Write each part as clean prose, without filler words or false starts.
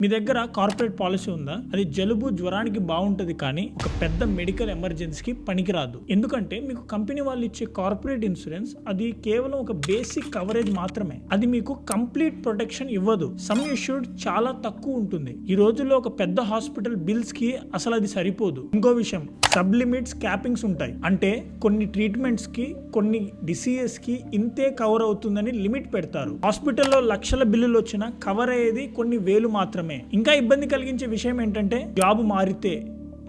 మీ దగ్గర corporate policy ఉందా? అది జలుబు జ్వరానికి బాగుంటది కానీ ఒక పెద్ద మెడికల్ ఎమర్జెన్సీకి పనికిరాదు. ఎందుకంటే మీకు కంపెనీ వాళ్ళు ఇచ్చే కార్పొరేట్ ఇన్సూరెన్స్ అది కేవలం ఒక బేసిక్ కవరేజ్ మాత్రమే. అది మీకు కంప్లీట్ ప్రొటెక్షన్ ఇవ్వదు. సమ్ ఇష్యూడ్ చాలా తక్కువ ఉంటుంది. ఈ రోజుల్లో ఒక పెద్ద హాస్పిటల్ బిల్స్ కి అసలు అది సరిపోదు. ఇంకో విషయం, సబ్ లిమిట్స్ క్యాపింగ్స్ ఉంటాయి. అంటే కొన్ని ట్రీట్మెంట్స్ కి కొన్ని డిసీజెస్ కి ఇంతే కవర్ అవుతుందని లిమిట్ పెడతారు. హాస్పిటల్లో లక్షల బిల్లులు వచ్చినా కవర్ అయ్యేది కొన్ని వేలు మాత్రమే. ఇంకా ఇబ్బంది కలిగించే విషయం ఏంటంటే జాబ్ మారితే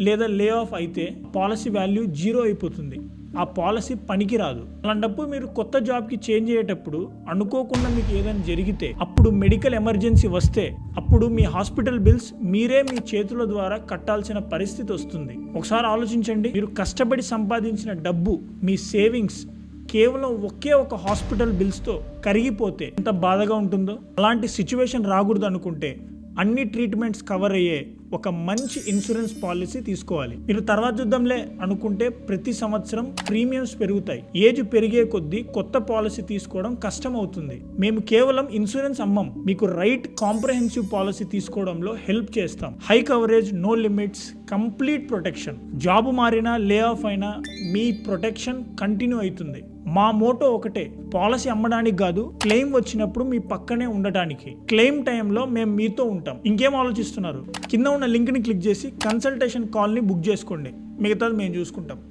లేదా లే ఆఫ్ అయితే పాలసీ వాల్యూ 0 అయిపోతుంది. ఆ పాలసీ పనికిరాదు. అలాంటప్పుడు మీరు కొత్త జాబ్కి చేంజ్ అయ్యేటప్పుడు అనుకోకుండా మీకు ఏదైనా జరిగితే, అప్పుడు మెడికల్ ఎమర్జెన్సీ వస్తే అప్పుడు మీ హాస్పిటల్ బిల్స్ మీరే మీ చేతుల ద్వారా కట్టాల్సిన పరిస్థితి వస్తుంది. ఒకసారి ఆలోచించండి, మీరు కష్టపడి సంపాదించిన డబ్బు, మీ సేవింగ్స్ కేవలం ఒకే ఒక హాస్పిటల్ బిల్స్తో కరిగిపోతే ఎంత బాధగా ఉంటుందో. అలాంటి సిచ్యువేషన్ రాకూడదు అనుకుంటే అన్ని ట్రీట్మెంట్స్ కవర్ అయ్యే ఒక మంచి ఇన్సూరెన్స్ పాలసీ తీసుకోవాలి. మీరు తర్వాత చూద్దాంలే అనుకుంటే ప్రతి సంవత్సరం ప్రీమియమ్స్ పెరుగుతాయి. ఏజ్ పెరిగే కొద్దీ కొత్త పాలసీ తీసుకోవడం కష్టం అవుతుంది. మేము కేవలం ఇన్సూరెన్స్ అమ్మం, మీకు రైట్ కాంప్రహెన్సివ్ పాలసీ తీసుకోవడంలో హెల్ప్ చేస్తాం. High coverage, no limits, complete protection. Job మారినా లే ఆఫ్ అయినా మీ ప్రొటెక్షన్ కంటిన్యూ అవుతుంది. మా మోటో ఒకటే, పాలసీ అమ్మడానికి కాదు, క్లెయిమ్ వచ్చినప్పుడు మీ పక్కనే ఉండటానికి. క్లెయిమ్ టైంలో మేము మీతో ఉంటాం. ఇంకేం ఆలోచిస్తున్నారు? కింద ఉన్న లింక్ని క్లిక్ చేసి కన్సల్టేషన్ కాల్ని బుక్ చేసుకోండి. మిగతాది మేము చూసుకుంటాం.